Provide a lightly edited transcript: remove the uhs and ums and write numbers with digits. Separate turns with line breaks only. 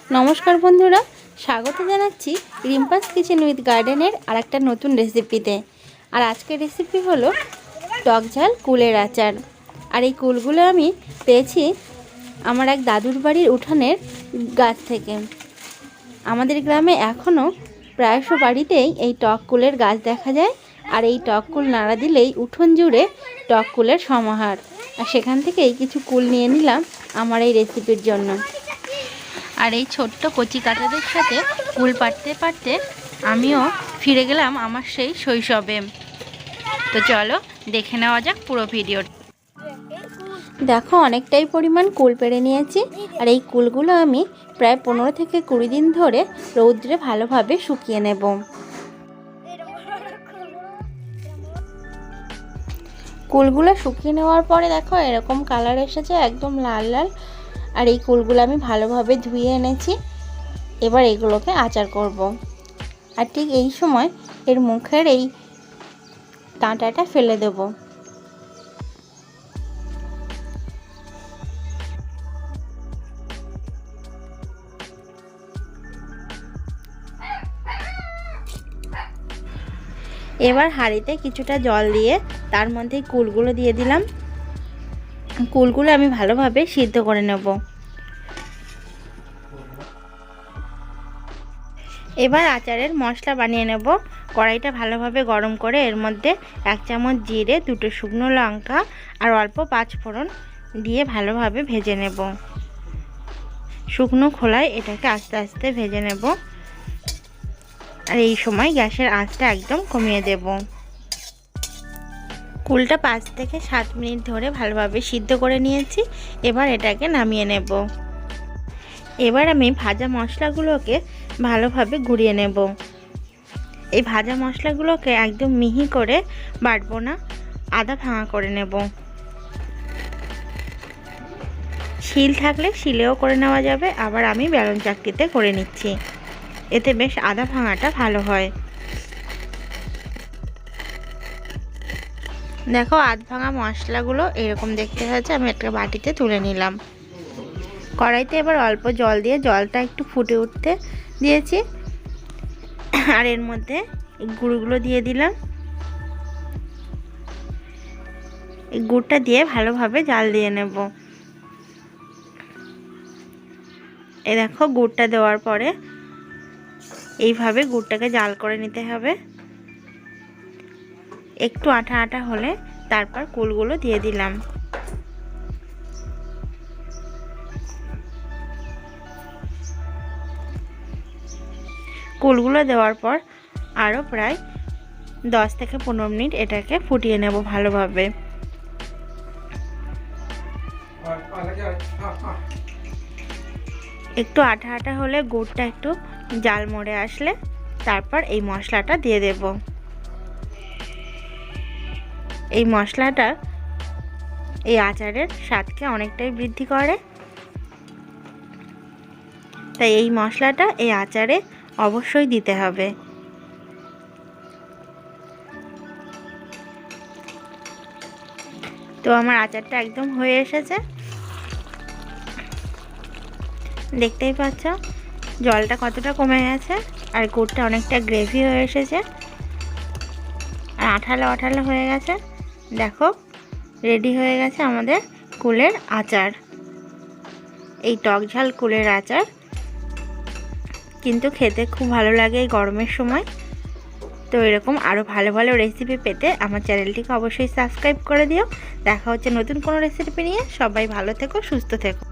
नमस्कार बंधुरा स्वागत जानाच्छि रिम्पास किचेन उइथ गार्डेनेर आरेकटा नतून रेसिपिते। और आजकेर रेसिपि हलो टक झाल कुलेर आचार। और এই কুলগুলো আমি পেয়েছি আমার এক দাদুর বাড়ির উঠানের গাছ থেকে। আমাদের গ্রামে এখনো প্রায়শ বাড়িতেই এই টক কুলের গাছ দেখা যায়। আর এই টক কুল নাড়া দিলেই উঠোন জুড়ে টক কুলের সমাহার। আর সেখান থেকেই কিছু কুল নিয়ে নিলাম আমার এই রেসিপির জন্য। আর এই ছোট্ট কচি কাঁটাদের সাথে কুল পাড়তে পাড়তে আমিও ফিরে গেলাম আমার সেই শৈশবে। তো চলো দেখে নেওয়া যাক পুরো ভিডিও। দেখো অনেকটাই পরিমাণ কুল পেড়ে নিয়েছি। আর এই কুলগুলো আমি প্রায় 15 থেকে 20 দিন ধরে রৌদ্রে ভালোভাবে শুকিয়ে নেব। কুলগুলো শুকিয়ে নেওয়ার পরে দেখো এরকম কালার এসেছে, একদম লাল লাল। আর এই কুলগুলো আমি ভালোভাবে ধুয়ে এনেছি। এবার এগুলোকে আচার করব। আর ঠিক এই সময় এর মুখের এই কাঁটাটা ফেলে দেব। এবার হাঁড়িতে কিছুটা জল দিয়ে তার মধ্যে কুলগুলো দিয়ে দিলাম। কুলগুলো আমি ভালোভাবে সিদ্ধ করে নেব। এবার আচারের মশলা বানিয়ে নেব। কড়াইটা ভালোভাবে গরম করে এর মধ্যে 1 চামচ জিরে, 2টো শুকনো লঙ্কা আর অল্প 5 ফোড়ন দিয়ে ভালোভাবে ভেজে নেব। শুকনো খোলায় এটাকে আস্তে আস্তে ভেজে নেব। আর এই সময় গ্যাসের আঁচটা একদম কমিয়ে দেব। কুলটা 5 থেকে 7 মিনিট ধরে ভালোভাবে সিদ্ধ করে নিয়েছি। এবার এটাকে নামিয়ে নেব। এবার আমি ভাজা মশলাগুলোকে ভালোভাবে গুঁড়িয়ে নেব। এই ভাজা মশলাগুলোকে একদম মিহি করে বাটবো না, আধা ভাঙা করে নেব। শিল থাকলে শিলেও করে নেওয়া যাবে, আবার আমি বেলন চাকতিতে করে নিচ্ছি, এতে বেশ আধা ভাঙাটা ভালো হয়। দেখো আধ ভাঙা মশলাগুলো এরকম দেখতে হয়েছে। আমি একটা বাটিতে তুলে নিলাম। কড়াইতে এবার অল্প জল দিয়ে জলটা একটু ফুটে উঠতে দিয়েছি। আর এর মধ্যে গুড়গুলো দিয়ে দিলাম। এই গুড়টা দিয়ে ভালোভাবে জাল দিয়ে নেব। এই দেখো গুড়টা দেওয়ার পরে এইভাবে গুড়টাকে জাল করে নিতে হবে। একটু আঠা আঠা হলে তারপর কুলগুলো দিয়ে দিলাম। কুলগুলো দেওয়ার পর আরও প্রায় 10 থেকে 15 মিনিট এটাকে ফুটিয়ে নেব ভালোভাবে। একটু আঠা আঠা হলে গুড়টা একটু জাল মরে আসলে তারপর এই মশলাটা দিয়ে দেব। এই মশলাটা এই আচারের স্বাদকে অনেকটাই বৃদ্ধি করে, তাই এই মশলাটা এই আচারে অবশ্যই দিতে হবে। তো আমার আচারটা একদম হয়ে এসেছে, দেখতেই পাচ্ছ জলটা কতটা কমে গেছে। আর গুড়টা অনেকটা গ্রেভি হয়ে এসেছে আর আঠালো আঠালো হয়ে গেছে। দেখো রেডি হয়ে গেছে আমাদের কুলের আচার। এই টক ঝাল কুলের আচার কিন্তু খেতে খুব ভালো লাগে এই গরমের সময়। তো এরকম আরও ভালো ভালো রেসিপি পেতে আমার চ্যানেলটিকে অবশ্যই সাবস্ক্রাইব করে দিও। দেখা হচ্ছে নতুন কোনো রেসিপি নিয়ে। সবাই ভালো থেকো, সুস্থ থেকো।